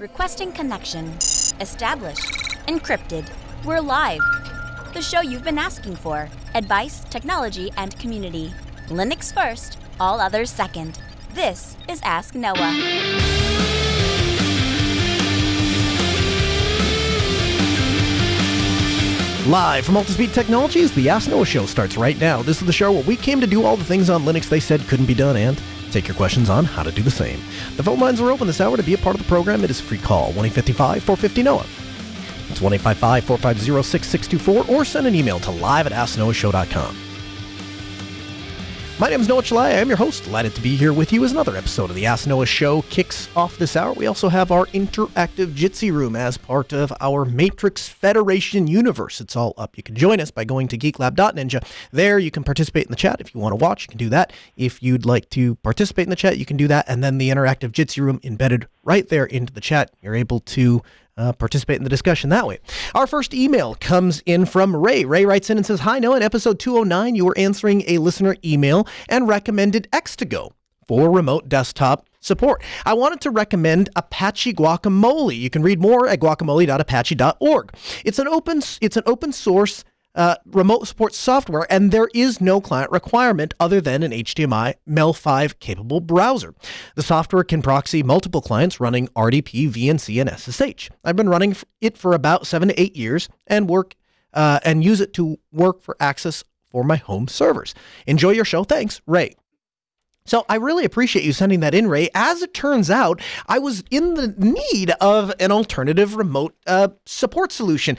Requesting connection. Established. Encrypted. We're live. The show you've been asking for. Advice, technology, and community. Linux first, all others second. This is Ask Noah. Live from Altispeed Technologies, the Ask Noah Show starts right now. This is the show where we came to do all the things on Linux they said couldn't be done and take your questions on how to do the same. The phone lines are open this hour. To be a part of the program, it is a free call, 1-855-450-NOAH. It's 1-855-450-6624, or send an email to live@asknoahshow.com. My name is Noah Chalai. I am your host. Delighted to be here with you as another episode of the Ask Noah Show kicks off this hour. We also have our interactive Jitsi room as part of our Matrix Federation universe. It's all up. You can join us by going to geeklab.ninja. There you can participate in the chat. If you want to watch, you can do that. If you'd like to participate in the chat, you can do that. And then the interactive Jitsi room embedded right there into the chat. You're able to participate in the discussion that way. Our first email comes in from Ray. Ray writes in and says, "Hi, Noah. In episode 209, you were answering a listener email and recommended X2Go for remote desktop support. I wanted to recommend Apache Guacamole. You can read more at guacamole.apache.org. It's an open source remote support software, and there is no client requirement other than an HDMI MEL5 capable browser. The software can proxy multiple clients running RDP, VNC, and SSH. I've been running it for about 7 to 8 years and use it to work for access for my home servers. Enjoy your show. Thanks, Ray." So I really appreciate you sending that in, Ray. As it turns out, I was in the need of an alternative remote support solution.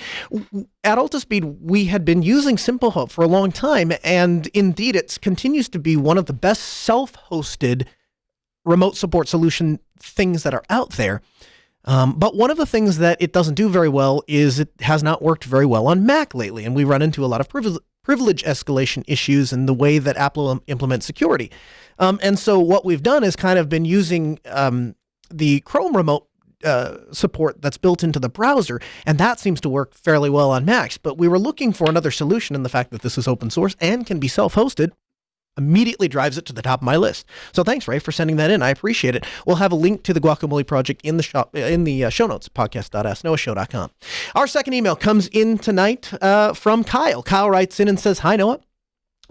At Altispeed, we had been using SimpleHub for a long time, and indeed it continues to be one of the best self-hosted remote support solution things that are out there. But one of the things that it doesn't do very well is it has not worked very well on Mac lately, and we run into a lot of privilege escalation issues in the way that Apple implements security. And so what we've done is kind of been using the Chrome remote support that's built into the browser, and that seems to work fairly well on Macs. But we were looking for another solution, and the fact that this is open source and can be self-hosted immediately drives it to the top of my list. So thanks, Ray, for sending that in. I appreciate it. We'll have a link to the Guacamole project in the show notes, podcast.asknoahshow.com. Our second email comes in tonight from Kyle. Kyle writes in and says, "Hi, Noah.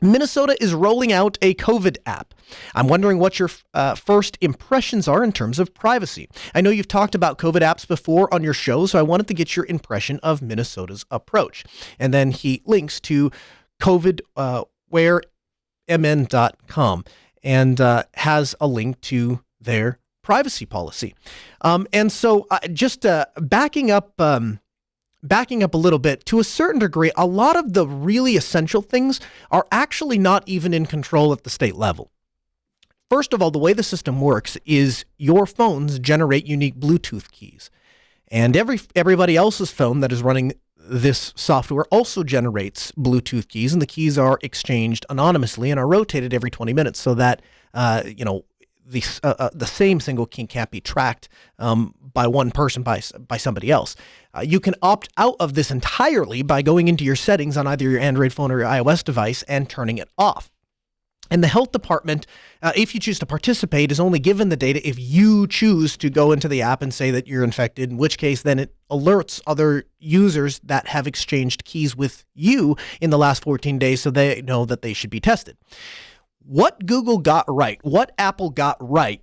Minnesota is rolling out a COVID app. I'm wondering what your first impressions are in terms of privacy. I know you've talked about COVID apps before on your show, so I wanted to get your impression of Minnesota's approach." And then he links to covidwaremn.com and has a link to their privacy policy. And so just backing up a little bit, to a certain degree, a lot of the really essential things are actually not even in control at the state level. First of all, the way the system works is your phones generate unique Bluetooth keys. And everybody else's phone that is running this software also generates Bluetooth keys, and the keys are exchanged anonymously and are rotated every 20 minutes so that, the same single key can't be tracked by one person by somebody else. You can opt out of this entirely by going into your settings on either your Android phone or your iOS device and turning it off. And the health department, if you choose to participate, is only given the data if you choose to go into the app and say that you're infected, in which case then it alerts other users that have exchanged keys with you in the last 14 days so they know that they should be tested. What Google got right, what Apple got right,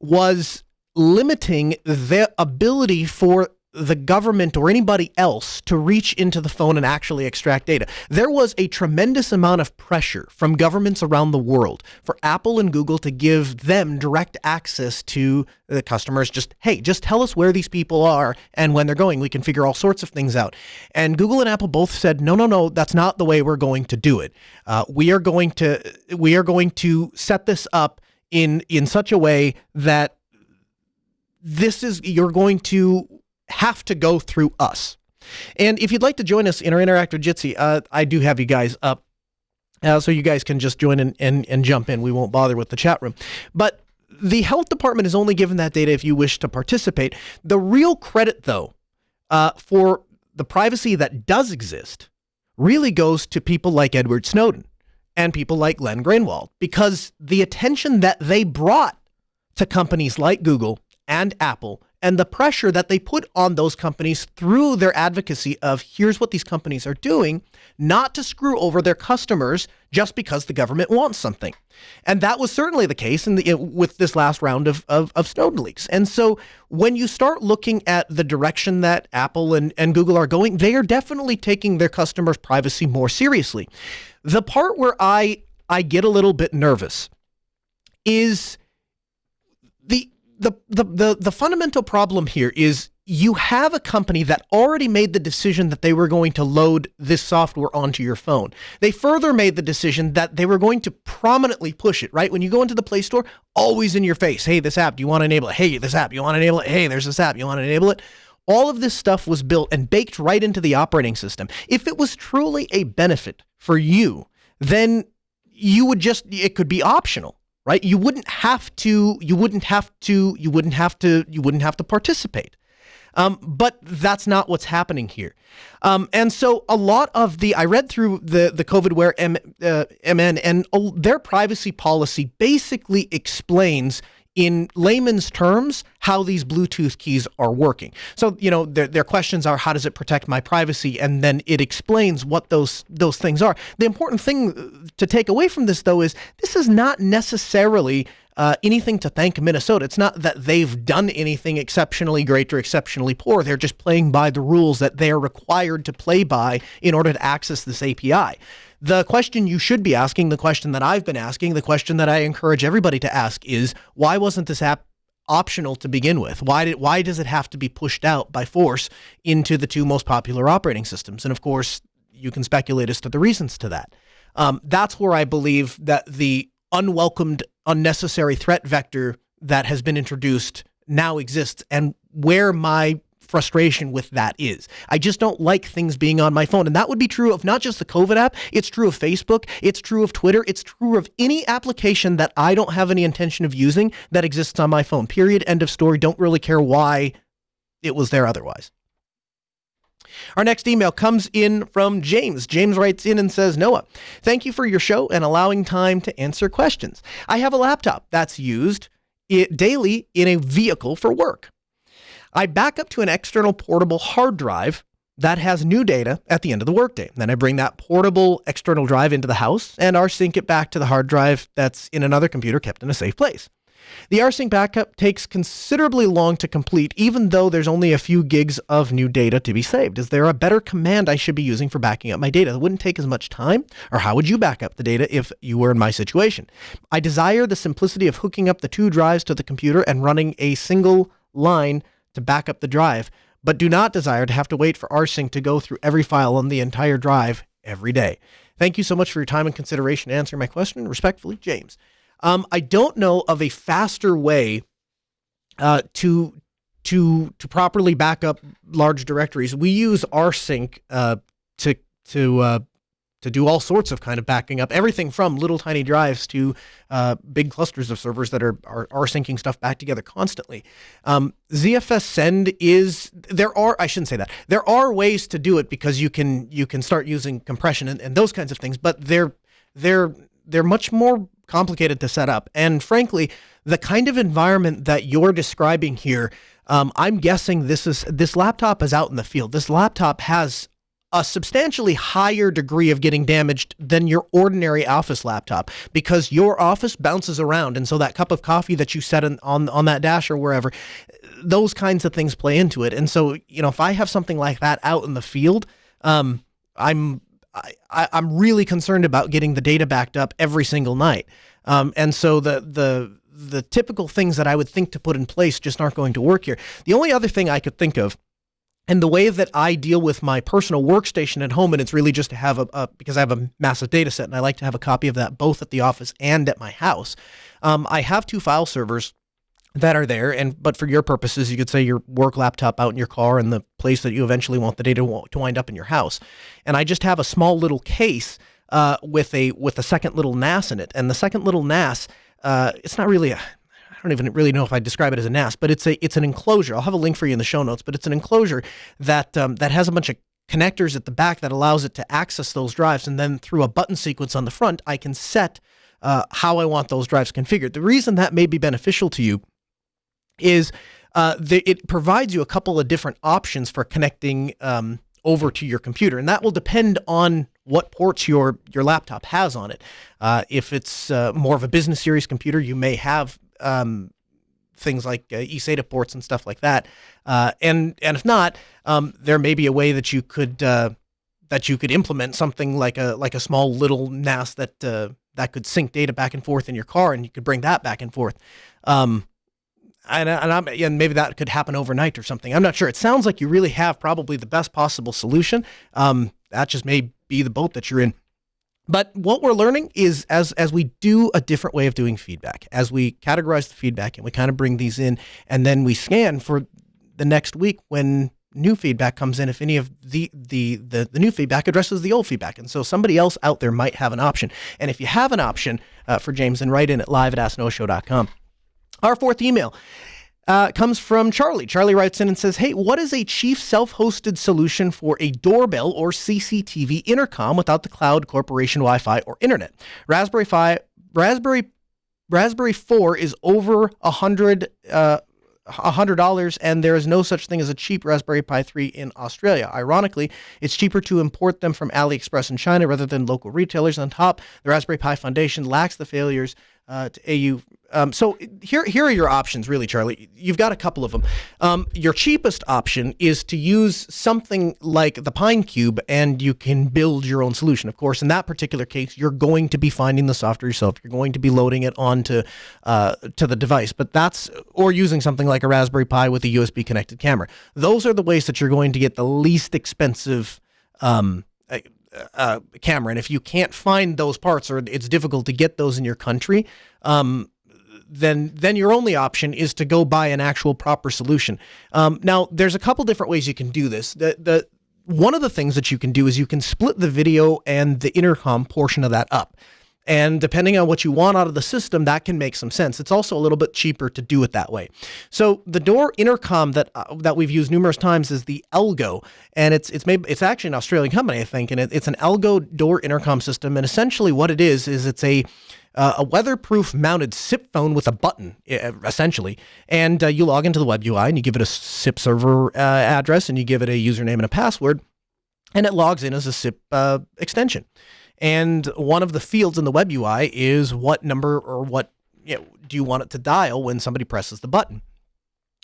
was limiting the ability for the government or anybody else to reach into the phone and actually extract data. There was a tremendous amount of pressure from governments around the world for Apple and Google to give them direct access to the customers. Just tell us where these people are and when they're going. We can figure all sorts of things out. And Google and Apple both said, no, that's not the way we're going to do it. We are going to set this up in such a way that you're going to have to go through us. And if you'd like to join us in our interactive Jitsi, I do have you guys up, so you guys can just join in and jump in. We won't bother with the chat room. But the health department is only given that data if you wish to participate. The real credit, though, for the privacy that does exist really goes to people like Edward Snowden and people like Glenn Greenwald, because the attention that they brought to companies like Google and Apple and the pressure that they put on those companies through their advocacy of here's what these companies are doing, not to screw over their customers just because the government wants something. And that was certainly the case with this last round of Snowden leaks. And so when you start looking at the direction that Apple and Google are going, they are definitely taking their customers' privacy more seriously. The part where I get a little bit nervous is the fundamental problem here is you have a company that already made the decision that they were going to load this software onto your phone. They further made the decision that they were going to prominently push it, right? When you go into the Play Store, always in your face. Hey, this app, do you want to enable it? Hey, this app, you want to enable it? Hey, there's this app, you want to enable it? All of this stuff was built and baked right into the operating system. If it was truly a benefit for you, then it could be optional. Right? You wouldn't have to participate. But that's not what's happening here. And so a lot of I read through the COVIDware MN, and their privacy policy basically explains in layman's terms how these Bluetooth keys are working. So, their questions are, how does it protect my privacy? And then it explains what those things are. The important thing to take away from this, though, is this is not necessarily anything to thank Minnesota. It's not that they've done anything exceptionally great or exceptionally poor. They're just playing by the rules that they are required to play by in order to access this API. The question you should be asking, the question that I've been asking, the question that I encourage everybody to ask is, why wasn't this app optional to begin with? Why does it have to be pushed out by force into the two most popular operating systems? And of course, you can speculate as to the reasons to that. That's where I believe that the unwelcomed, unnecessary threat vector that has been introduced now exists, and where my frustration with that is. I just don't like things being on my phone. And that would be true of not just the COVID app. It's true of Facebook. It's true of Twitter. It's true of any application that I don't have any intention of using that exists on my phone. Period. End of story. Don't really care why it was there otherwise. Our next email comes in from James. James writes in and says, Noah, thank you for your show and allowing time to answer questions. I have a laptop that's used daily in a vehicle for work. I back up to an external portable hard drive that has new data at the end of the workday. Then I bring that portable external drive into the house and rsync it back to the hard drive that's in another computer kept in a safe place. The Rsync backup takes considerably long to complete, even though there's only a few gigs of new data to be saved. Is there a better command I should be using for backing up my data that wouldn't take as much time? Or how would you back up the data if you were in my situation? I desire the simplicity of hooking up the two drives to the computer and running a single line to back up the drive, but do not desire to have to wait for Rsync to go through every file on the entire drive every day. Thank you so much for your time and consideration to answer my question. Respectfully, James. I don't know of a faster way to properly back up large directories. We use Rsync to do all sorts of kind of backing up, everything from little tiny drives to big clusters of servers that are syncing stuff back together constantly. ZFS send there are ways to do it because you can start using compression and those kinds of things, but they're much more complicated to set up. And frankly, the kind of environment that you're describing here, I'm guessing this laptop is out in the field. This laptop has a substantially higher degree of getting damaged than your ordinary office laptop because your office bounces around. And so that cup of coffee that you set on that dash or wherever, those kinds of things play into it. And so, if I have something like that out in the field, I'm really concerned about getting the data backed up every single night. And so the typical things that I would think to put in place just aren't going to work here. The only other thing I could think of, and the way that I deal with my personal workstation at home, and it's really just to have because I have a massive data set and I like to have a copy of that both at the office and at my house. I have two file servers that are there, but for your purposes, you could say your work laptop out in your car and the place that you eventually want the data to wind up in your house. And I just have a small little case with a second little NAS in it. And the second little NAS, it's not really I don't even really know if I describe it as a NAS, but it's an enclosure. I'll have a link for you in the show notes, but it's an enclosure that has a bunch of connectors at the back that allows it to access those drives. And then through a button sequence on the front, I can set how I want those drives configured. The reason that may be beneficial to you is it provides you a couple of different options for connecting over to your computer, and that will depend on what ports your laptop has on it. If it's more of a business series computer, you may have things like eSATA ports and stuff like that. And if not, there may be a way that you could implement something like a small little NAS that could sync data back and forth in your car, and you could bring that back and forth. And maybe that could happen overnight or something. I'm not sure. It sounds like you really have probably the best possible solution. That just may be the boat that you're in. But what we're learning is as we do a different way of doing feedback, as we categorize the feedback and we kind of bring these in, and then we scan for the next week when new feedback comes in, if any of the new feedback addresses the old feedback. And so somebody else out there might have an option. And if you have an option for James, then write in at live@asknoahshow.com. Our fourth email comes from Charlie. Charlie writes in and says, hey, what is a cheap self-hosted solution for a doorbell or CCTV intercom without the cloud, corporation Wi-Fi, or internet? Raspberry 4 is over $100, and there is no such thing as a cheap Raspberry Pi 3 in Australia. Ironically, it's cheaper to import them from AliExpress in China rather than local retailers. On top, the Raspberry Pi Foundation lacks the failures to AU. So here are your options, really, Charlie. You've got a couple of them. Your cheapest option is to use something like the Pine Cube, and you can build your own solution. Of course, in that particular case, you're going to be finding the software yourself. You're going to be loading it onto to the device, or using something like a Raspberry Pi with a USB connected camera. Those are the ways that you're going to get the least expensive camera. And if you can't find those parts, or it's difficult to get those in your country, then your only option is to go buy an actual proper solution. Now, there's a couple different ways you can do this. One of the things that you can do is you can split the video and the intercom portion of that up. And depending on what you want out of the system, that can make some sense. It's also a little bit cheaper to do it that way. So the door intercom that we've used numerous times is the Elgo, and it's actually an Australian company, I think, and it's an Elgo door intercom system. And essentially, what it is it's a weatherproof mounted SIP phone with a button, essentially. And you log into the web UI and you give it a SIP server address, and you give it a username and a password, and it logs in as a SIP extension. And one of the fields in the web UI is what number or what do you want it to dial when somebody presses the button.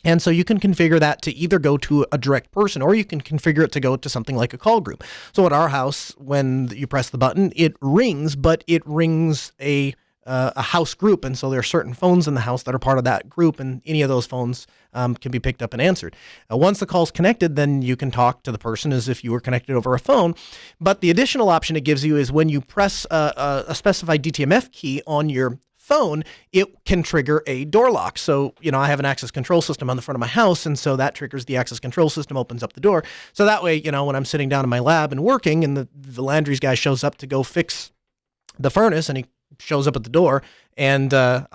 And so you can configure that to either go to a direct person, or you can configure it to go to something like a call group. So at our house, when you press the button, it rings, but it rings a house group. And so there are certain phones in the house that are part of that group, and any of those phones can be picked up and answered. Once the call's connected, then you can talk to the person as if you were connected over a phone. But the additional option it gives you is when you press a specified DTMF key on your phone, it can trigger a door lock. So, I have an access control system on the front of my house, and so that triggers the access control system, opens up the door. So that way, when I'm sitting down in my lab and working, and the Landry's guy shows up to go fix the furnace, and he shows up at the door, and I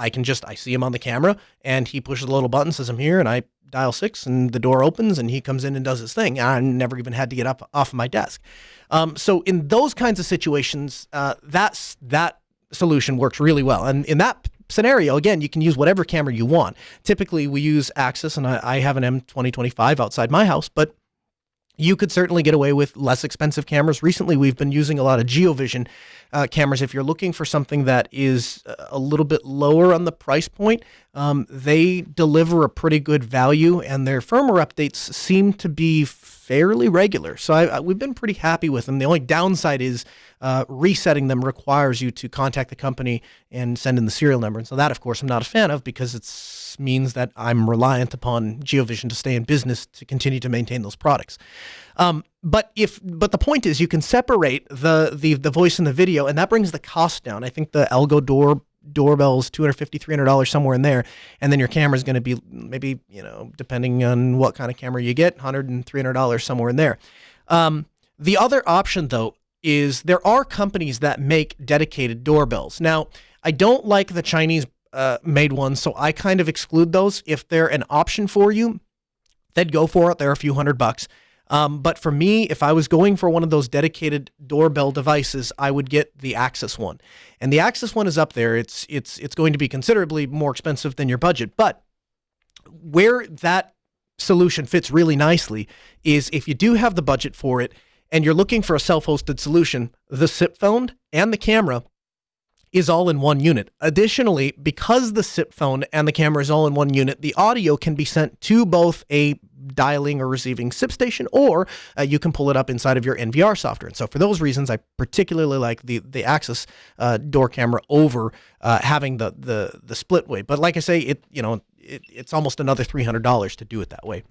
see him on the camera, and he pushes a little button, says I'm here, and I dial 6, and the door opens, and he comes in and does his thing. I never even had to get up off of my desk. So in those kinds of situations, that solution works really well. And in that scenario, again, you can use whatever camera you want. Typically, we use Axis, and I have an M2025 outside my house, but you could certainly get away with less expensive cameras. Recently, we've been using a lot of GeoVision cameras. If you're looking for something that is a little bit lower on the price point, they deliver a pretty good value, and their firmware updates seem to be fairly regular. So we've been pretty happy with them. The only downside is resetting them requires you to contact the company and send in the serial number. And so that, of course, I'm not a fan of, because it means that I'm reliant upon GeoVision to stay in business to continue to maintain those products. But the point is, you can separate the voice and the video, and that brings the cost down. I think the Elgo doorbell is $250, $300, somewhere in there, and then your camera is going to be maybe, depending on what kind of camera you get, $100 and $300, somewhere in there. The other option, though, is there are companies that make dedicated doorbells. Now, I don't like the Chinese made ones, so I kind of exclude those. If they're an option for you, then go for it. They're a few $100. But for me, if I was going for one of those dedicated doorbell devices, I would get the Axis one. And the Axis one is up there. It's going to be considerably more expensive than your budget. But where that solution fits really nicely is if you do have the budget for it and you're looking for a self-hosted solution, the SIP phone and the camera is all in one unit. Additionally, because the SIP phone and the camera is all in one unit, the audio can be sent to both a dialing or receiving SIP station, or you can pull it up inside of your NVR software. And so for those reasons, I particularly like the Axis door camera over having the split way. But like I say, it's almost another $300 to do it that way.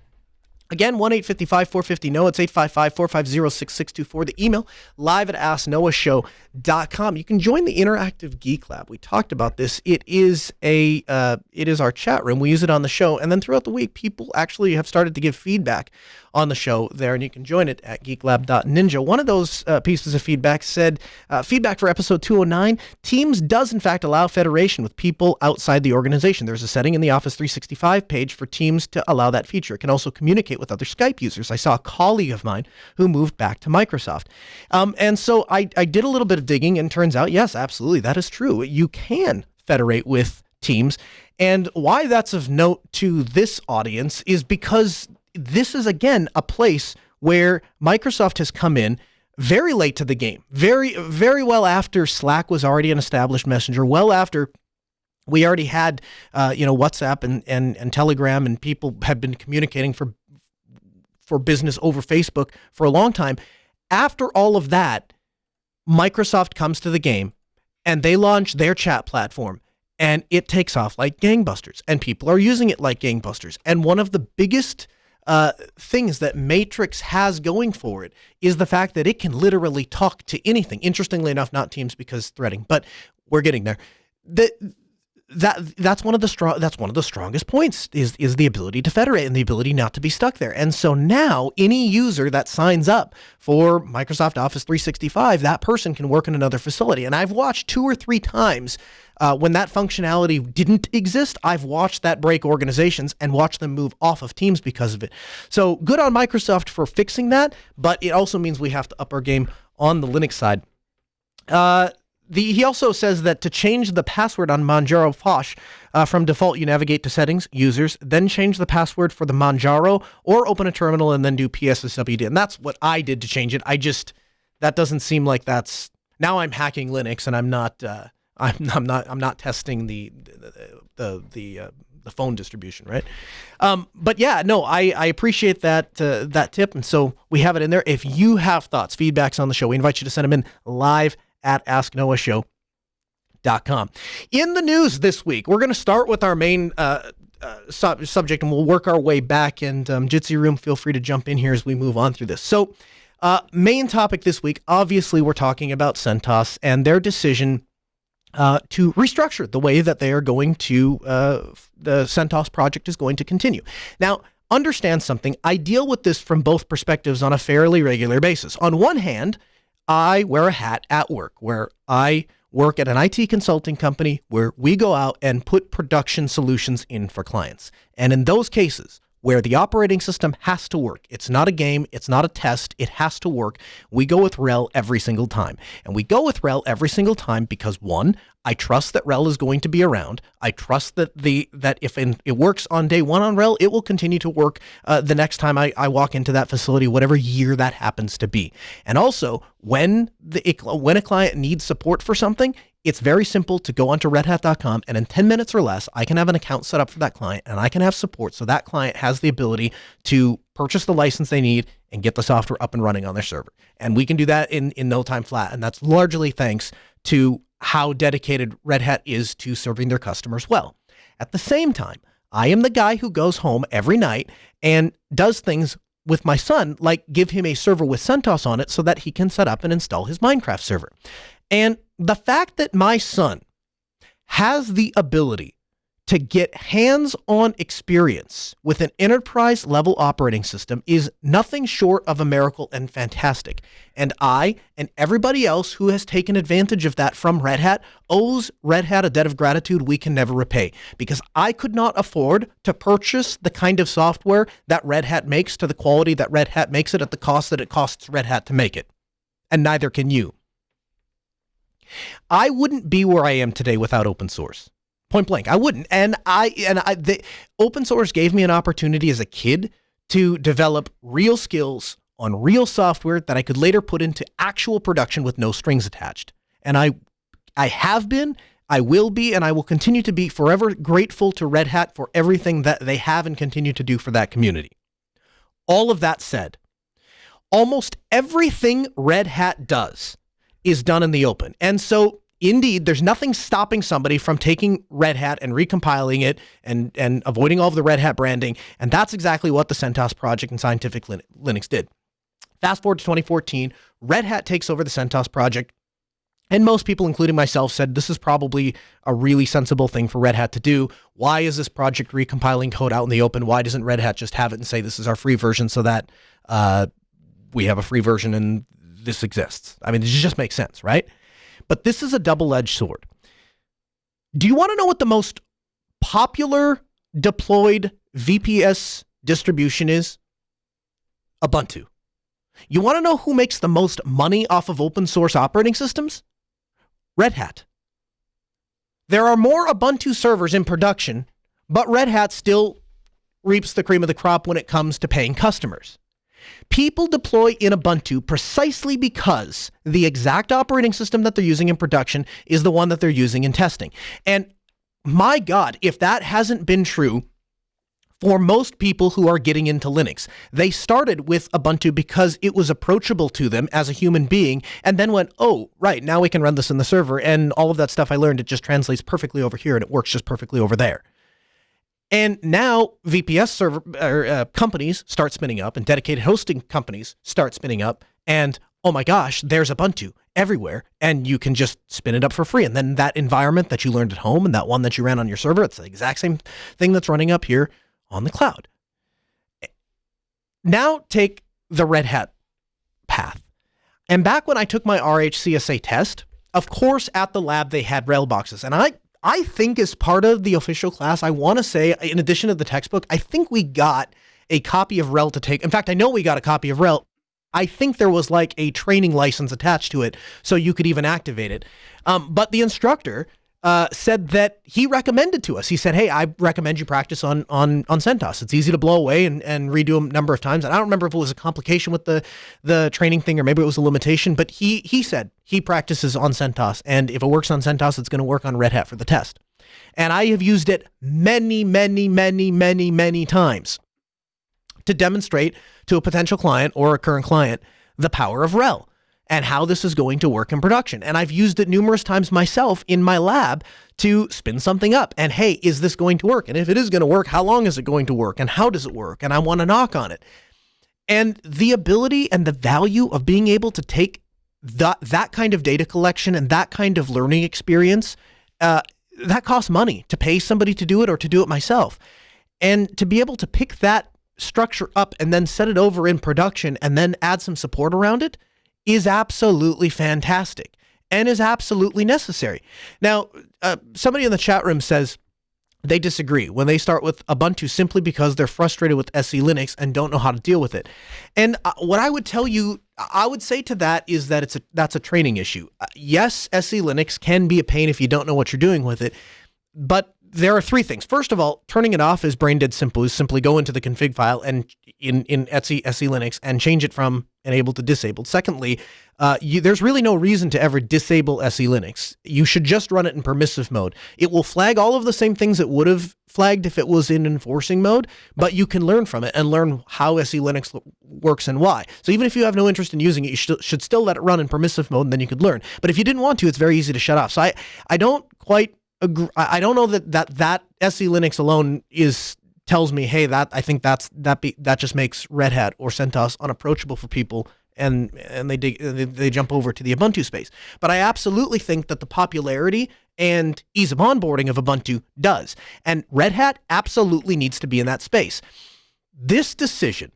Again, 1-855-450-NOAH. It's 855-450-6624. The email, live@asknoahshow.com. You can join the Interactive Geek Lab. We talked about this. It is our chat room. We use it on the show. And then throughout the week, people actually have started to give feedback on the show there, and you can join it at geeklab.ninja. One of those pieces of feedback said, feedback for episode 209, Teams does in fact allow federation with people outside the organization. There's a setting in the Office 365 page for Teams to allow that feature. It can also communicate with other Skype users. I saw a colleague of mine who moved back to Microsoft. And so I did a little bit of digging, and turns out, yes, absolutely, that is true. You can federate with Teams. And why that's of note to this audience is because this is, again, a place where Microsoft has come in very late to the game, very, very well after Slack was already an established messenger, well after we already had, WhatsApp and Telegram, and people have been communicating for business over Facebook for a long time. After all of that, Microsoft comes to the game and they launch their chat platform, and it takes off like gangbusters, and people are using it like gangbusters. And one of the biggest things that Matrix has going for it is the fact that it can literally talk to anything. Interestingly enough, not Teams because threading, but we're getting there. That's one of the strongest points is the ability to federate and the ability not to be stuck there. And so now any user that signs up for Microsoft Office 365, that person can work in another facility. And I've watched 2 or 3 times when that functionality didn't exist. I've watched that break organizations and watched them move off of Teams because of it. So good on Microsoft for fixing that, but it also means we have to up our game on the Linux side. He also says that to change the password on Manjaro Posh, from default, you navigate to settings, users, then change the password for the Manjaro, or open a terminal and then do PSSWD. And that's what I did to change it. That doesn't seem like that's, now I'm hacking Linux, and I'm not testing the phone distribution, right? But yeah, no, I appreciate that tip. And so we have it in there. If you have thoughts, feedbacks on the show, we invite you to send them in live at asknoahshow.com. In the news this week, we're going to start with our main subject, and we'll work our way back. And Jitsi Room, feel free to jump in here as we move on through this. So main topic this week, obviously we're talking about CentOS and their decision to restructure the way that they are going to, the CentOS project is going to continue. Now, understand something. I deal with this from both perspectives on a fairly regular basis. On one hand, I wear a hat at work, where I work at an IT consulting company where we go out and put production solutions in for clients. And in those cases where the operating system has to work, it's not a game, it's not a test, it has to work, we go with RHEL every single time. And we go with RHEL every single time because, one, I trust that RHEL is going to be around. I trust that if it works on day one on RHEL, it will continue to work the next time I walk into that facility, whatever year that happens to be. And also, when a client needs support for something, it's very simple to go onto redhat.com, and in 10 minutes or less, I can have an account set up for that client, and I can have support so that client has the ability to purchase the license they need and get the software up and running on their server. And we can do that in no time flat, and that's largely thanks to how dedicated Red Hat is to serving their customers well. At the same time, I am the guy who goes home every night and does things with my son, like give him a server with CentOS on it so that he can set up and install his Minecraft server. And the fact that my son has the ability to get hands-on experience with an enterprise-level operating system is nothing short of a miracle and fantastic. And I and everybody else who has taken advantage of that from Red Hat owes Red Hat a debt of gratitude we can never repay, because I could not afford to purchase the kind of software that Red Hat makes to the quality that Red Hat makes it at the cost that it costs Red Hat to make it. And neither can you. I wouldn't be where I am today without open source. Point blank, I wouldn't. The open source gave me an opportunity as a kid to develop real skills on real software that I could later put into actual production with no strings attached. And I have been, I will be, and I will continue to be forever grateful to Red Hat for everything that they have and continue to do for that community. All of that said, almost everything Red Hat does is done in the open. And so indeed, there's nothing stopping somebody from taking Red Hat and recompiling it and avoiding all of the Red Hat branding. And that's exactly what the CentOS project and Scientific Linux did. Fast forward to 2014, Red Hat takes over the CentOS project. And most people, including myself, said this is probably a really sensible thing for Red Hat to do. Why is this project recompiling code out in the open? Why doesn't Red Hat just have it and say this is our free version so that we have a free version and this exists? I mean, it just makes sense, right? But this is a double-edged sword. Do you want to know what the most popular deployed VPS distribution is? Ubuntu. You want to know who makes the most money off of open source operating systems? Red Hat. There are more Ubuntu servers in production, but Red Hat still reaps the cream of the crop when it comes to paying customers. People deploy in Ubuntu precisely because the exact operating system that they're using in production is the one that they're using in testing. And my God, if that hasn't been true for most people who are getting into Linux. They started with Ubuntu because it was approachable to them as a human being, and then went, oh, right, now we can run this in the server, and all of that stuff I learned, it just translates perfectly over here, and it works just perfectly over there. And now VPS server companies start spinning up, and dedicated hosting companies start spinning up, and oh my gosh, there's Ubuntu everywhere, and you can just spin it up for free. And then that environment that you learned at home and that one that you ran on your server, it's the exact same thing that's running up here on the cloud. Now take the Red Hat path. And back when I took my RHCSA test, of course, at the lab, they had RHEL boxes. And I think as part of the official class, I want to say, in addition to the textbook, I think we got a copy of RHEL to take. In fact, I know we got a copy of RHEL. I think there was like a training license attached to it, so you could even activate it. But the instructor said that he recommended to us. He said, hey, I recommend you practice on CentOS. It's easy to blow away and redo a number of times. And I don't remember if it was a complication with the training thing or maybe it was a limitation, but he said he practices on CentOS. And if it works on CentOS, it's going to work on Red Hat for the test. And I have used it many, many, many, many, many times to demonstrate to a potential client or a current client the power of RHEL and how this is going to work in production. And I've used it numerous times myself in my lab to spin something up. And hey, is this going to work? And if it is going to work, how long is it going to work? And how does it work? And I want to knock on it. And the ability and the value of being able to take that kind of data collection and that kind of learning experience, that costs money to pay somebody to do it or to do it myself. And to be able to pick that structure up and then set it over in production and then add some support around it is absolutely fantastic and is absolutely necessary. Now, somebody in the chat room says they disagree when they start with Ubuntu simply because they're frustrated with SE Linux and don't know how to deal with it. And what I would tell you, I would say to that is that that's a training issue. Yes, SE Linux can be a pain if you don't know what you're doing with it, but there are three things. First of all, turning it off is brain dead simple. Is simply go into the config file and in SE Linux and change it from enabled to disabled. Secondly, there's really no reason to ever disable SE Linux. You should just run it in permissive mode. It will flag all of the same things it would have flagged if it was in enforcing mode, but you can learn from it and learn how SE Linux works and why. So even if you have no interest in using it, you should still let it run in permissive mode, and then you could learn. But if you didn't want to, it's very easy to shut off. So I don't quite agree. I don't know that SE Linux alone tells me, hey, I think that just makes Red Hat or CentOS unapproachable for people, and they jump over to the Ubuntu space. But I absolutely think that the popularity and ease of onboarding of Ubuntu does, and Red Hat absolutely needs to be in that space. This decision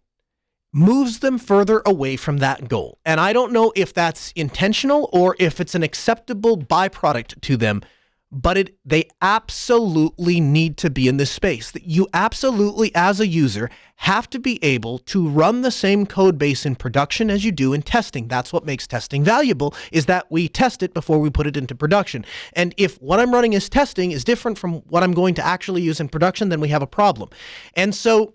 moves them further away from that goal, and I don't know if that's intentional or if it's an acceptable byproduct to them. but they absolutely need to be in this space. That you absolutely, as a user, have to be able to run the same code base in production as you do in testing. That's what makes testing valuable, is that we test it before we put it into production. And if what I'm running as testing is different from what I'm going to actually use in production, then we have a problem. And so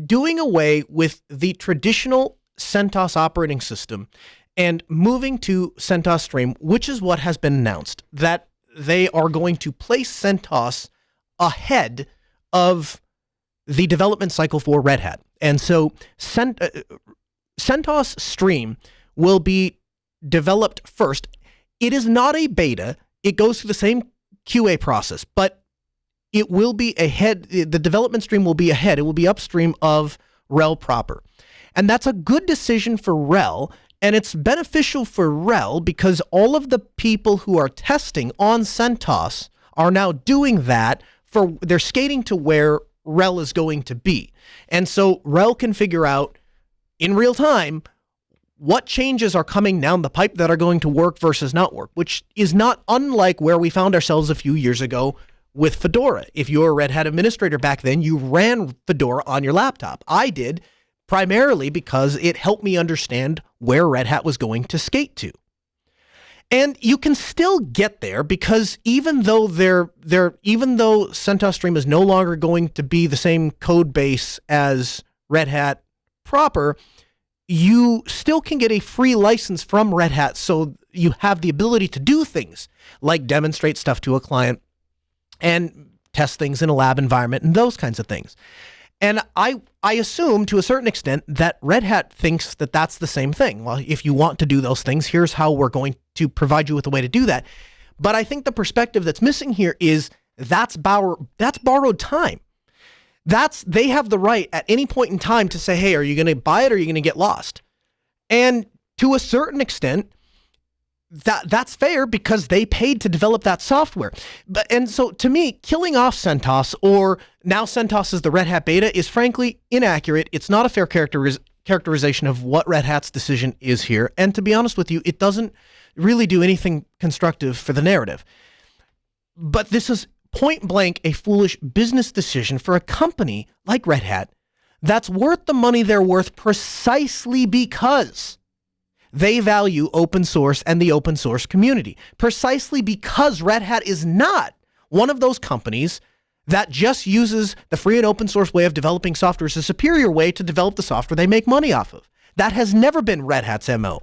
doing away with the traditional CentOS operating system and moving to CentOS Stream, which is what has been announced, that they are going to place CentOS ahead of the development cycle for Red Hat. And so CentOS Stream will be developed first. It is not a beta. It goes through the same QA process, but it will be ahead. The development stream will be ahead. It will be upstream of RHEL proper. And that's a good decision for RHEL. And it's beneficial for RHEL because all of the people who are testing on CentOS are now doing that they're skating to where RHEL is going to be. And so RHEL can figure out in real time what changes are coming down the pipe that are going to work versus not work, which is not unlike where we found ourselves a few years ago with Fedora. If you were a Red Hat administrator back then, you ran Fedora on your laptop. I did, primarily because it helped me understand where Red Hat was going to skate to. And you can still get there because even though CentOS Stream is no longer going to be the same code base as Red Hat proper, you still can get a free license from Red Hat, so you have the ability to do things like demonstrate stuff to a client and test things in a lab environment and those kinds of things. And I assume to a certain extent that Red Hat thinks that that's the same thing. Well, if you want to do those things, here's how we're going to provide you with a way to do that. But I think the perspective that's missing here is that's borrowed time. They have the right at any point in time to say, hey, are you going to buy it or are you going to get lost? And to a certain extent, that's fair because they paid to develop that software. And so to me, killing off CentOS or now CentOS is the Red Hat beta is frankly inaccurate. It's not a fair characterization of what Red Hat's decision is here. And to be honest with you, it doesn't really do anything constructive for the narrative. But this is point blank a foolish business decision for a company like Red Hat that's worth the money they're worth precisely because they value open source and the open source community, precisely because Red Hat is not one of those companies that just uses the free and open source way of developing software as a superior way to develop the software they make money off of. That has never been Red Hat's MO.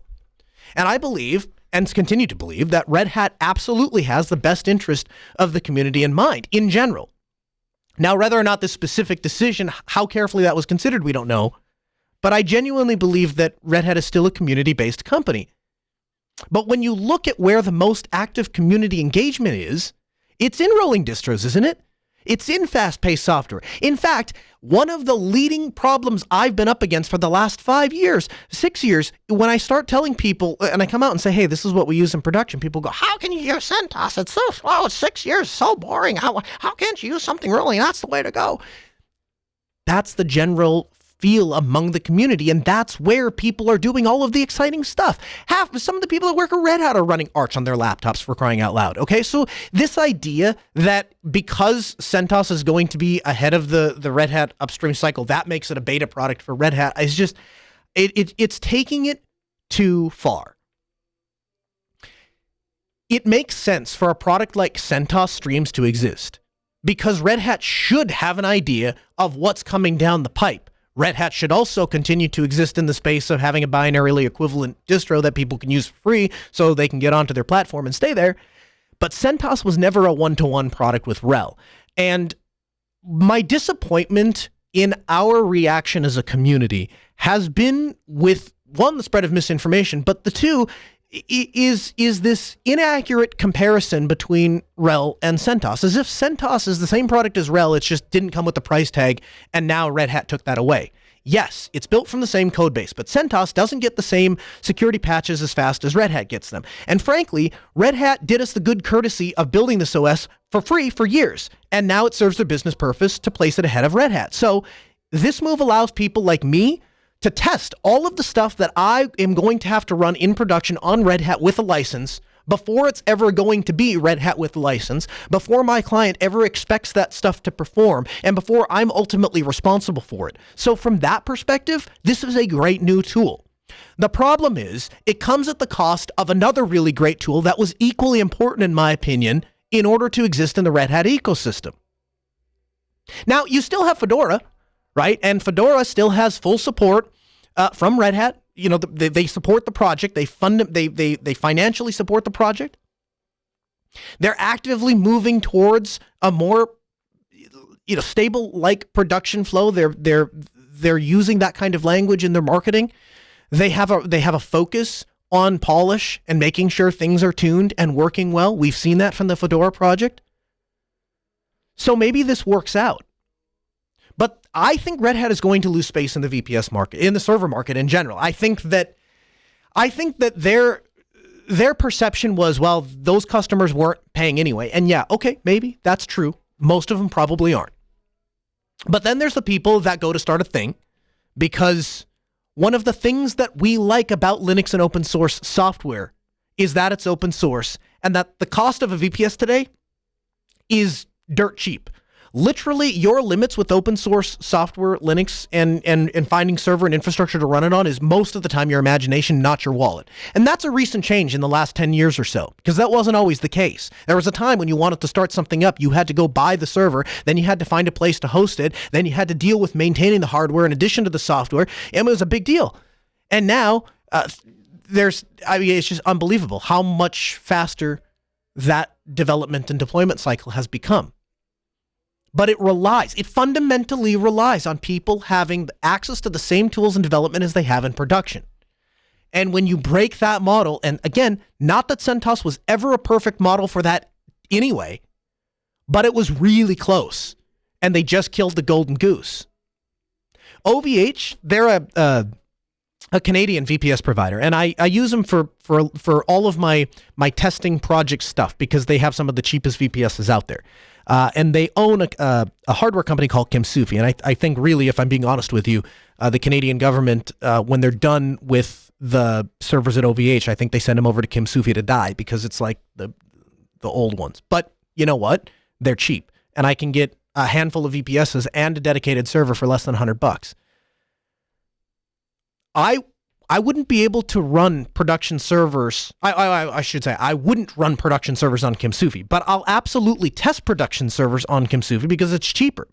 And I believe, and continue to believe, that Red Hat absolutely has the best interest of the community in mind, in general. Now, whether or not this specific decision, how carefully that was considered, we don't know. But I genuinely believe that Red Hat is still a community-based company. But when you look at where the most active community engagement is, it's in rolling distros, isn't it? It's in fast-paced software. In fact, one of the leading problems I've been up against for the last 5 years, 6 years, when I start telling people, and I come out and say, hey, this is what we use in production, people go, how can you use CentOS? It's so slow. It's 6 years, so boring. How can't you use something rolling? That's the way to go. That's the general feel among the community, and that's where people are doing all of the exciting stuff. Some of the people that work at Red Hat are running Arch on their laptops, for crying out loud. Okay, so this idea that because CentOS is going to be ahead of the Red Hat upstream cycle, that makes it a beta product for Red Hat is just it's taking it too far. It makes sense for a product like CentOS Streams to exist because Red Hat should have an idea of what's coming down the pipe. Red Hat should also continue to exist in the space of having a binarily equivalent distro that people can use for free so they can get onto their platform and stay there. But CentOS was never a one-to-one product with RHEL. And my disappointment in our reaction as a community has been with, one, the spread of misinformation, but the two is this inaccurate comparison between RHEL and CentOS, as if CentOS is the same product as RHEL, it just didn't come with the price tag, and now Red Hat took that away. Yes, it's built from the same code base, but CentOS doesn't get the same security patches as fast as Red Hat gets them. And frankly, Red Hat did us the good courtesy of building this OS for free for years, and now it serves their business purpose to place it ahead of Red Hat. So this move allows people like me to test all of the stuff that I am going to have to run in production on Red Hat with a license before it's ever going to be Red Hat with license, before my client ever expects that stuff to perform, and before I'm ultimately responsible for it. So from that perspective, this is a great new tool. The problem is it comes at the cost of another really great tool that was equally important, in my opinion, in order to exist in the Red Hat ecosystem. Now, you still have Fedora, right? And Fedora still has full support from Red Hat. You know, they support the project. They financially support the project. They're actively moving towards a more, stable like production flow. They're using that kind of language in their marketing. They have a focus on polish and making sure things are tuned and working well. We've seen that from the Fedora project. So maybe this works out. But I think Red Hat is going to lose space in the VPS market, in the server market in general. I think that their perception was, well, those customers weren't paying anyway. And yeah, okay, maybe that's true. Most of them probably aren't. But then there's the people that go to start a thing because one of the things that we like about Linux and open source software is that it's open source and that the cost of a VPS today is dirt cheap. Literally, your limits with open source software, Linux, and finding server and infrastructure to run it on is most of the time your imagination, not your wallet. And that's a recent change in the last 10 years or so, because that wasn't always the case. There was a time when you wanted to start something up, you had to go buy the server, then you had to find a place to host it, then you had to deal with maintaining the hardware in addition to the software, and it was a big deal. And now, it's just unbelievable how much faster that development and deployment cycle has become. But it fundamentally relies on people having access to the same tools in development as they have in production. And when you break that model, and again, not that CentOS was ever a perfect model for that anyway, but it was really close, and they just killed the golden goose. OVH, they're a Canadian VPS provider, and I use them for all of my testing project stuff because they have some of the cheapest VPSs out there. And they own a hardware company called Kimsufi. And I think really, if I'm being honest with you, the Canadian government, when they're done with the servers at OVH, I think they send them over to Kimsufi to die because it's like the old ones. But you know what? They're cheap. And I can get a handful of VPSs and a dedicated server for less than $100. I wouldn't be able to run production servers. I should say I wouldn't run production servers on Kimsufi, but I'll absolutely test production servers on Kimsufi because it's cheaper.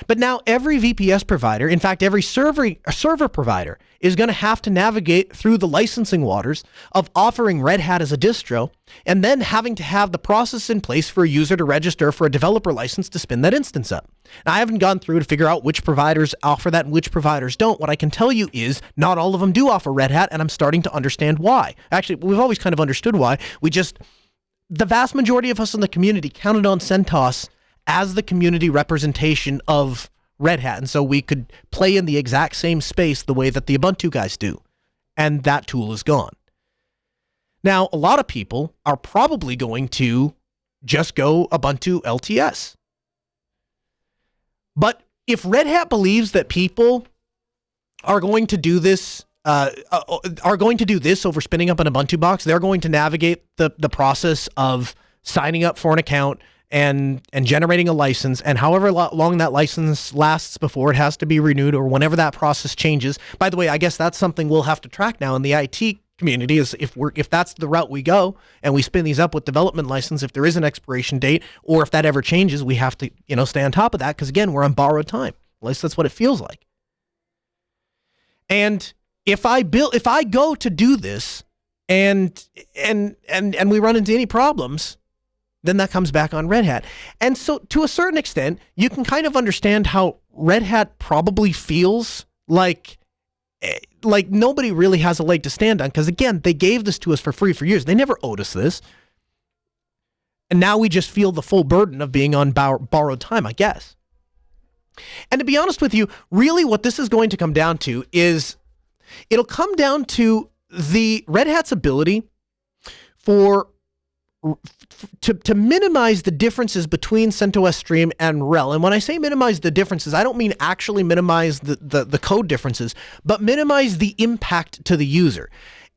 But now every VPS provider, in fact, every server provider is going to have to navigate through the licensing waters of offering Red Hat as a distro and then having to have the process in place for a user to register for a developer license to spin that instance up. Now, I haven't gone through to figure out which providers offer that and which providers don't. What I can tell you is not all of them do offer Red Hat, and I'm starting to understand why. Actually, we've always kind of understood why. The vast majority of us in the community counted on CentOS as the community representation of Red Hat. And so we could play in the exact same space the way that the Ubuntu guys do. And that tool is gone. Now, a lot of people are probably going to just go Ubuntu LTS. But if Red Hat believes that people are going to do this, over spinning up an Ubuntu box, they're going to navigate the process of signing up for an account and generating a license, and however long that license lasts before it has to be renewed or whenever that process changes. By the way, I guess that's something we'll have to track now in the IT community, is if that's the route we go and we spin these up with development license, if there is an expiration date or if that ever changes, we have to stay on top of that because again, we're on borrowed time. At least that's what it feels like. And if I go to do this and we run into any problems, then that comes back on Red Hat. And so to a certain extent, you can kind of understand how Red Hat probably feels like nobody really has a leg to stand on, because again, they gave this to us for free for years. They never owed us this. And now we just feel the full burden of being on borrowed time, I guess. And to be honest with you, really what this is going to come down to is it'll come down to the Red Hat's ability to minimize the differences between CentOS Stream and RHEL. And when I say minimize the differences, I don't mean actually minimize the code differences, but minimize the impact to the user.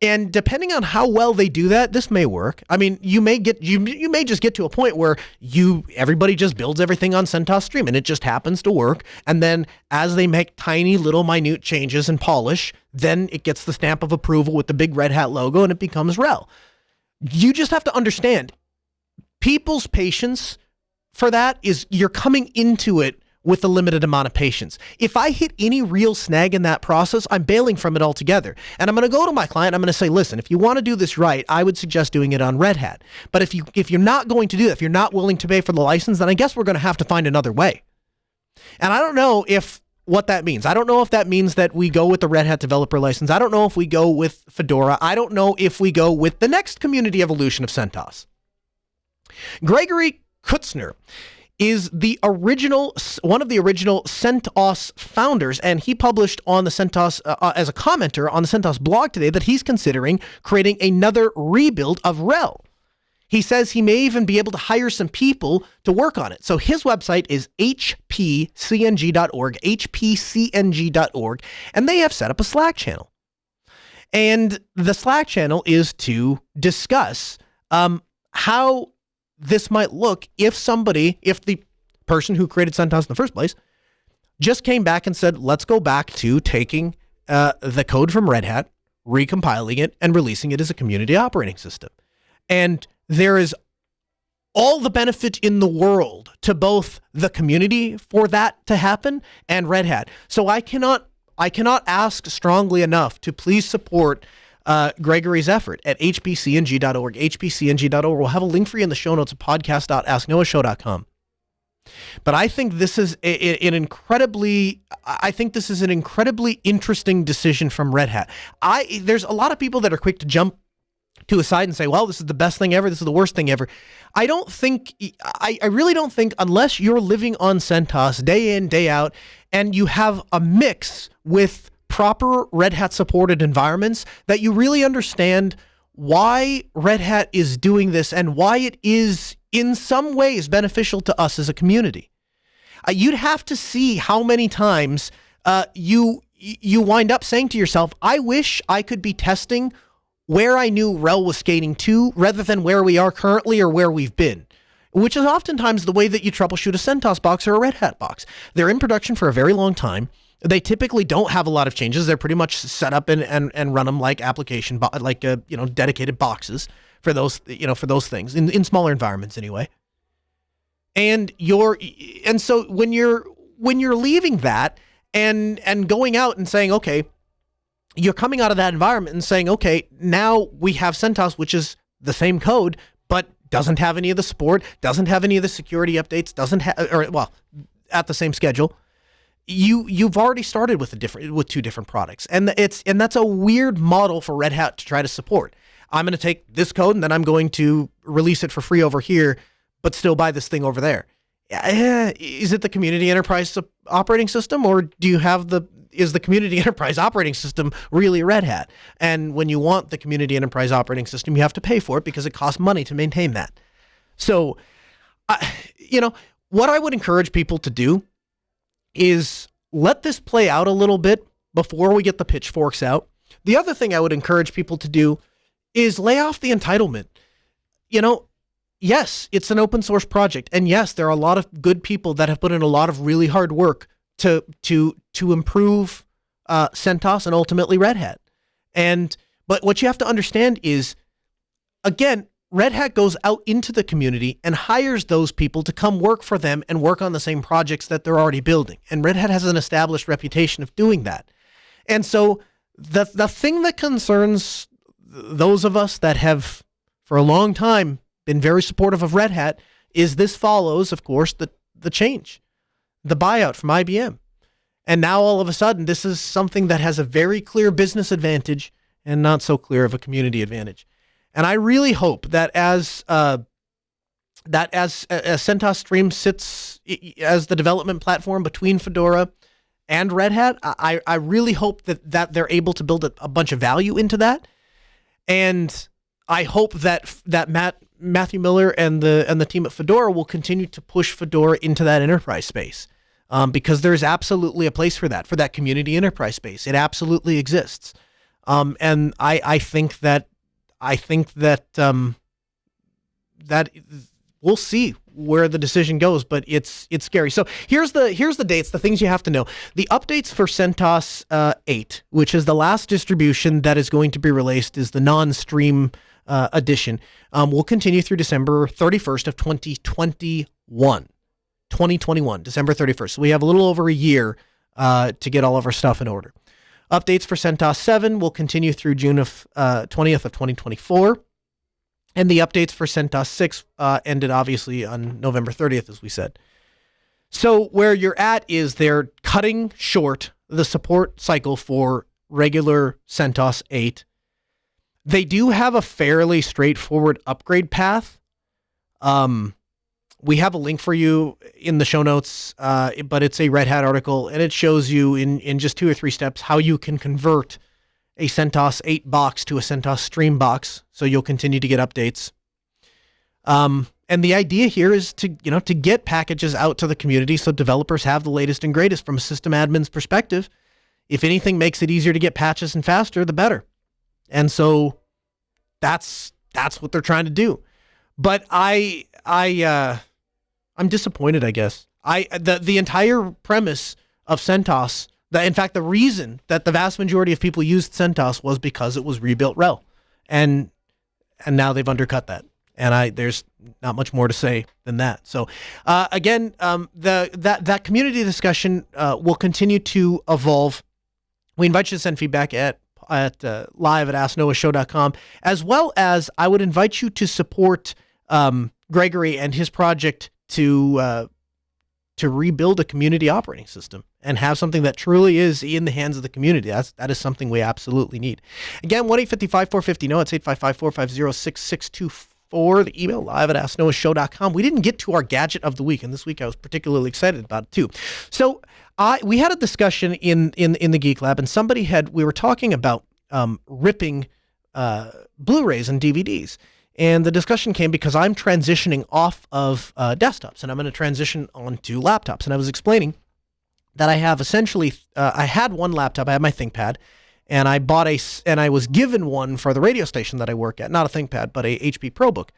And depending on how well they do that, this may work. I mean, you may just get to a point where everybody just builds everything on CentOS Stream and it just happens to work. And then as they make tiny little minute changes and polish, then it gets the stamp of approval with the big Red Hat logo and it becomes RHEL. You just have to understand people's patience for that is you're coming into it with a limited amount of patience. If I hit any real snag in that process, I'm bailing from it altogether. And I'm going to go to my client, I'm going to say, listen, if you want to do this right, I would suggest doing it on Red Hat. But if you're not going to do that, if you're not willing to pay for the license, then I guess we're going to have to find another way. And I don't know what that means. I don't know if that means that we go with the Red Hat developer license. I don't know if we go with Fedora. I don't know if we go with the next community evolution of CentOS. Gregory Kutzner is one of the original CentOS founders, and he published on the CentOS as a commenter on the CentOS blog today that he's considering creating another rebuild of RHEL. He says he may even be able to hire some people to work on it. So his website is hpcng.org, hpcng.org, and they have set up a Slack channel. And the Slack channel is to discuss how this might look if the person who created CentOS in the first place just came back and said, let's go back to taking the code from Red Hat, recompiling it, and releasing it as a community operating system. And there is all the benefit in the world to both the community for that to happen and Red Hat. So I cannot ask strongly enough to please support Gregory's effort at hpcng.org, hpcng.org. We'll have a link for you in the show notes at podcast.asknoahshow.com. But I think this is an incredibly interesting decision from Red Hat. There's a lot of people that are quick to jump to a side and say, well, this is the best thing ever, this is the worst thing ever. I really don't think, unless you're living on CentOS day in, day out, and you have a mix with proper Red Hat supported environments, that you really understand why Red Hat is doing this and why it is in some ways beneficial to us as a community. You'd have to see how many times you wind up saying to yourself, I wish I could be testing where I knew RHEL was skating to rather than where we are currently or where we've been, which is oftentimes the way that you troubleshoot a CentOS box or a Red Hat box. They're in production for a very long time. They typically don't have a lot of changes. They're pretty much set up and run them like dedicated boxes for those things in smaller environments anyway. And so when you're leaving that and going out and saying, okay, you're coming out of that environment and saying, okay, now we have CentOS, which is the same code, but doesn't have any of the support, doesn't have any of the security updates, at the same schedule. You've already started with two different products, and that's a weird model for Red Hat to try to support. I'm going to take this code and then I'm going to release it for free over here, but still buy this thing over there. Is it the community enterprise operating system, or is the community enterprise operating system really Red Hat? And when you want the community enterprise operating system, you have to pay for it because it costs money to maintain that. So, what I would encourage people to do is let this play out a little bit before we get the pitchforks out. The other thing I would encourage people to do is lay off the entitlement. Yes, it's an open source project, and yes, there are a lot of good people that have put in a lot of really hard work to improve CentOS and ultimately Red Hat. But what you have to understand is, again, Red Hat goes out into the community and hires those people to come work for them and work on the same projects that they're already building. And Red Hat has an established reputation of doing that. And so the thing that concerns those of us that have for a long time been very supportive of Red Hat is this follows, of course, the change, the buyout from IBM. And now all of a sudden, this is something that has a very clear business advantage and not so clear of a community advantage. And I really hope that as CentOS Stream sits as the development platform between Fedora and Red Hat, I really hope that they're able to build a bunch of value into that. And I hope that Matthew Miller and the team at Fedora will continue to push Fedora into that enterprise space, because there's absolutely a place for that community enterprise space. It absolutely exists. And I think that that we'll see where the decision goes, but it's scary. So here's the dates, the things you have to know. The updates for CentOS 8, which is the last distribution that is going to be released, is the non-stream edition, will continue through December 31st of 2021. December 31st. So we have a little over a year to get all of our stuff in order. Updates for CentOS 7 will continue through June of 20th of 2024. And the updates for CentOS 6 ended obviously on November 30th, as we said. So where you're at is they're cutting short the support cycle for regular CentOS 8. They do have a fairly straightforward upgrade path. We have a link for you in the show notes, but it's a RedHat article, and it shows you in just 2 or 3 steps how you can convert a CentOS 8 box to a CentOS Stream box, so you'll continue to get updates. And the idea here is to get packages out to the community so developers have the latest and greatest from a system admin's perspective. If anything makes it easier to get patches and faster, the better. And so that's what they're trying to do. But I'm disappointed, I guess. The entire premise of CentOS, in fact, the reason that the vast majority of people used CentOS was because it was rebuilt RHEL, and now they've undercut that. And there's not much more to say than that. So again, that community discussion will continue to evolve. We invite you to send feedback at live@asknoahshow.com, as well as I would invite you to support Gregory and his project to rebuild a community operating system and have something that truly is in the hands of the community. That is something we absolutely need. Again, 1-855-450-NOAH. It's 855-450-6624. The email, live@asknoahshow.com. We didn't get to our gadget of the week, and this week I was particularly excited about it too. So we had a discussion in the Geek Lab, and we were talking about ripping Blu-rays and DVDs. And the discussion came because I'm transitioning off of desktops, and I'm going to transition onto laptops. And I was explaining that I have essentially, I had one laptop, I had my ThinkPad, and I was given one for the radio station that I work at, not a ThinkPad, but a HP ProBook.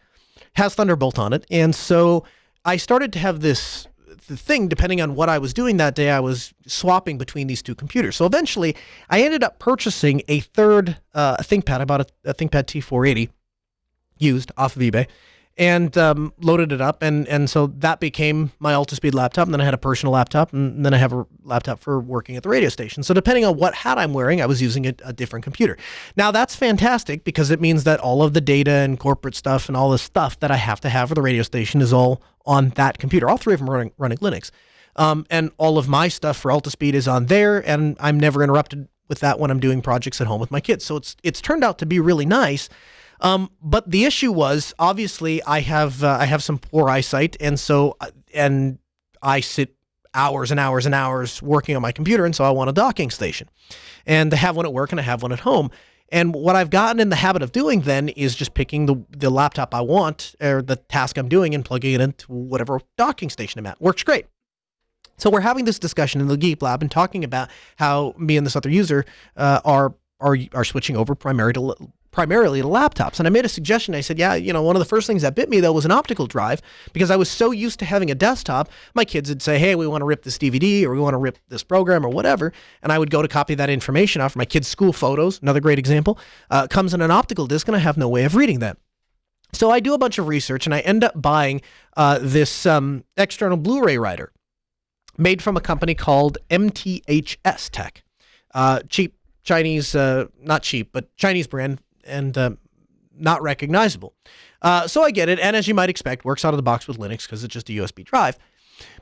Has Thunderbolt on it. And so I started to have the thing, depending on what I was doing that day, I was swapping between these two computers. So eventually, I ended up purchasing a third ThinkPad. I bought a ThinkPad T480. Used off of eBay, and loaded it up, and so that became my Altispeed laptop. And then I had a personal laptop, and then I have a laptop for working at the radio station. So depending on what hat I'm wearing, I was using a different computer. Now that's fantastic because it means that all of the data and corporate stuff and all the stuff that I have to have for the radio station is all on that computer. All 3 of them are running Linux, and all of my stuff for Altispeed is on there, and I'm never interrupted with that when I'm doing projects at home with my kids. So it's turned out to be really nice. But the issue was, obviously, I have some poor eyesight, and I sit hours and hours and hours working on my computer, and so I want a docking station. And I have one at work, and I have one at home. And what I've gotten in the habit of doing then is just picking the laptop I want, or the task I'm doing, and plugging it into whatever docking station I'm at. Works great. So we're having this discussion in the Geek Lab and talking about how me and this other user are switching over primarily to laptops. And I made a suggestion. I said, one of the first things that bit me, though, was an optical drive, because I was so used to having a desktop. My kids would say, hey, we want to rip this DVD, or we want to rip this program, or whatever. And I would go to copy that information off. My kids' school photos, another great example, comes in an optical disc, and I have no way of reading that. So I do a bunch of research, and I end up buying this external Blu-ray writer made from a company called MTHS Tech. Cheap Chinese, not cheap, but Chinese brand, and not recognizable. So I get it, and as you might expect, works out of the box with Linux because it's just a USB drive.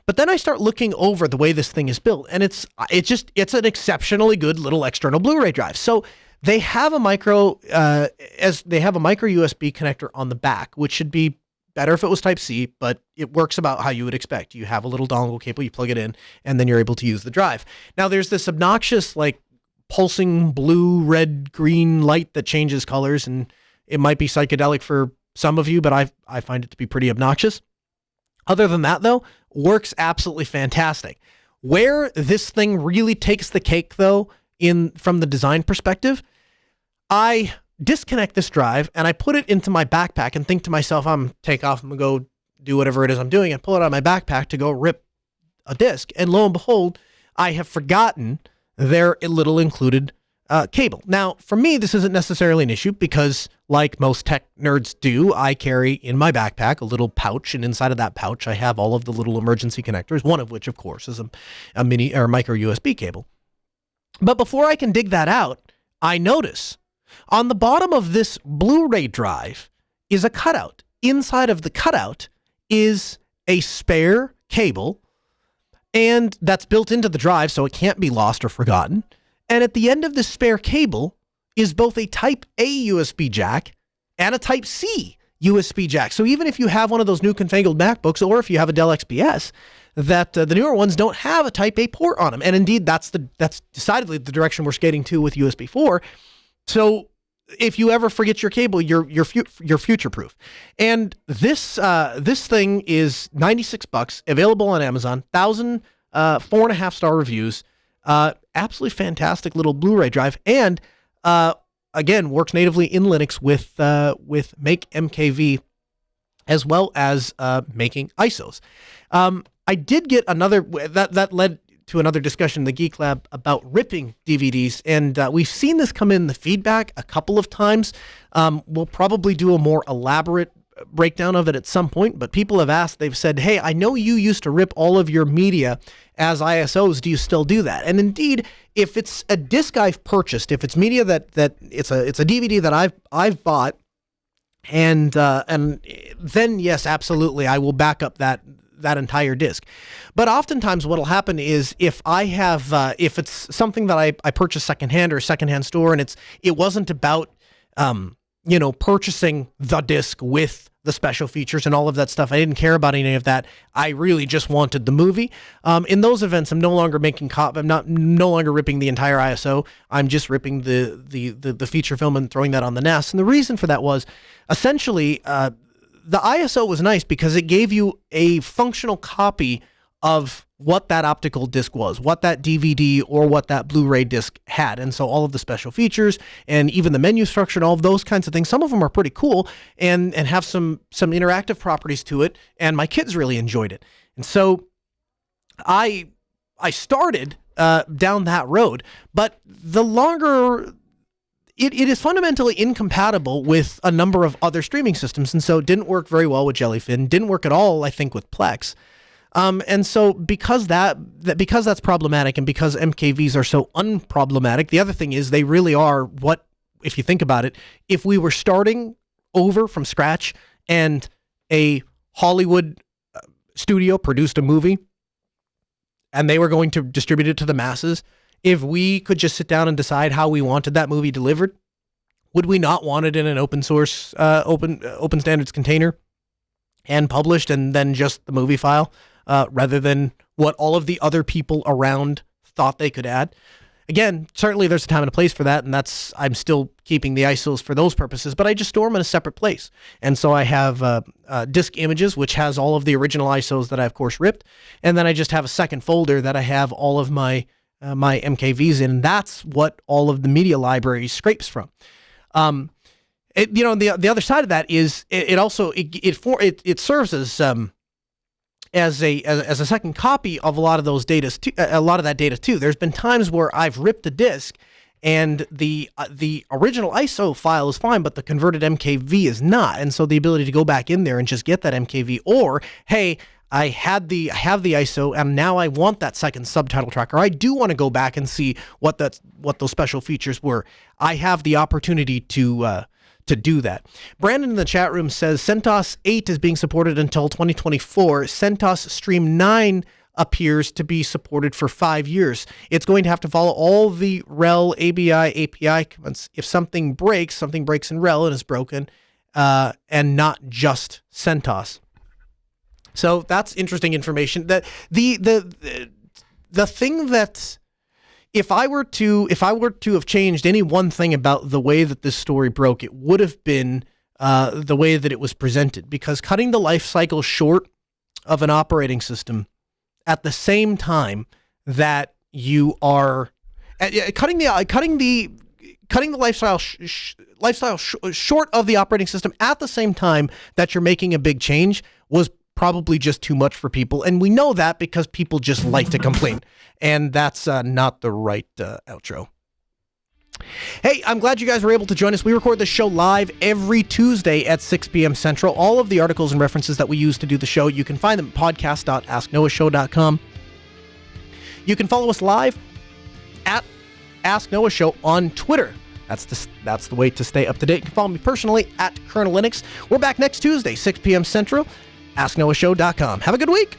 But then I start looking over the way this thing is built, and it's an exceptionally good little external Blu-ray drive. So they have a micro USB connector on the back, which should be better if it was Type-C, but it works about how you would expect. You have a little dongle cable, you plug it in, and then you're able to use the drive. Now there's this obnoxious, pulsing blue, red, green light that changes colors, and it might be psychedelic for some of you, but I find it to be pretty obnoxious. Other than that, though, works absolutely fantastic. Where this thing really takes the cake, though, from the design perspective, I disconnect this drive and I put it into my backpack and think to myself, I'm take off, I'm gonna go do whatever it is I'm doing, and pull it out of my backpack to go rip a disk. And lo and behold, I have forgotten their little included cable. Now, for me, this isn't necessarily an issue because, like most tech nerds do, I carry in my backpack a little pouch, and inside of that pouch, I have all of the little emergency connectors, one of which, of course, is a mini or micro USB cable. But before I can dig that out, I notice on the bottom of this Blu-ray drive is a cutout. Inside of the cutout is a spare cable, and that's built into the drive, so it can't be lost or forgotten. And at the end of the spare cable is both a Type A USB jack and a Type C USB jack. So even if you have one of those new configured MacBooks, or if you have a Dell XPS, that the newer ones don't have a Type A port on them. And indeed, that's decidedly the direction we're skating to with USB 4. So if you ever forget your cable, you're future-proof. And this thing is $96, available on Amazon, 4.5-star reviews. Absolutely fantastic little Blu-ray drive, and again, works natively in Linux with Make MKV, as well as making ISOs. I did get another that led to another discussion in the Geek Lab about ripping DVDs, and we've seen this come in the feedback a couple of times. We'll probably do a more elaborate breakdown of it at some point, but people have asked, they've said, hey, I know you used to rip all of your media as ISOs. Do you still do that? And indeed, if it's a disc I've purchased, if it's media that it's a DVD that I've bought, and then yes, absolutely, I will back up that entire disc. But oftentimes what'll happen is if I have if it's something that I purchased secondhand or a secondhand store, and it wasn't about purchasing the disc with the special features and all of that stuff. I didn't care about any of that. I really just wanted the movie. In those events, I'm no longer I'm no longer ripping the entire ISO. I'm just ripping the feature film and throwing that on the NAS. And the reason for that was essentially the ISO was nice because it gave you a functional copy of what that optical disc was, what that DVD or what that Blu-ray disc had. And so all of the special features and even the menu structure and all of those kinds of things, some of them are pretty cool and have some interactive properties to it. And my kids really enjoyed it. And so I started down that road, but the longer it is fundamentally incompatible with a number of other streaming systems. And so it didn't work very well with Jellyfin, didn't work at all, I think, with Plex. And so because that's problematic, and because MKVs are so unproblematic, the other thing is they really are what, if you think about it, if we were starting over from scratch and a Hollywood studio produced a movie and they were going to distribute it to the masses, if we could just sit down and decide how we wanted that movie delivered, would we not want it in an open source, open standards container and published, and then just the movie file? Rather than what all of the other people around thought they could add. Again, certainly there's a time and a place for that, and I'm still keeping the ISOs for those purposes, but I just store them in a separate place. And so I have disk images, which has all of the original ISOs that I, of course, ripped, and then I just have a second folder that I have all of my MKVs in, and that's what all of the media library scrapes from. The other side of that is it also serves as a second copy of a lot of those data, a lot of that data too. There's been times where I've ripped a disk and the original ISO file is fine, but the converted MKV is not. And so the ability to go back in there and just get that MKV, or hey, I have the ISO and now I want that second subtitle track, or I do want to go back and see what those special features were. I have the opportunity to do that. Brandon in the chat room says CentOS 8 is being supported until 2024. CentOS Stream 9 appears to be supported for 5 years. It's going to have to follow all the RHEL ABI API commands. If something breaks in RHEL and is broken, and not just CentOS. So that's interesting information. That the thing that if I were to have changed any one thing about the way that this story broke, it would have been the way that it was presented. Because cutting the life cycle short of an operating system at the same time that you are cutting the cutting the lifestyle short of the operating system at the same time that you're making a big change was probably just too much for people. And we know that because people just like to complain. And that's not the right outro. Hey, I'm glad you guys were able to join us. We record the show live every Tuesday at 6 p.m. Central. All of the articles and references that we use to do the show, you can find them at podcast.asknoahshow.com. You can follow us live at Ask Noah Show on Twitter. That's the way to stay up to date. You can follow me personally at Colonel Linux. We're back next Tuesday, 6 p.m. Central. AskNoahShow.com. Have a good week.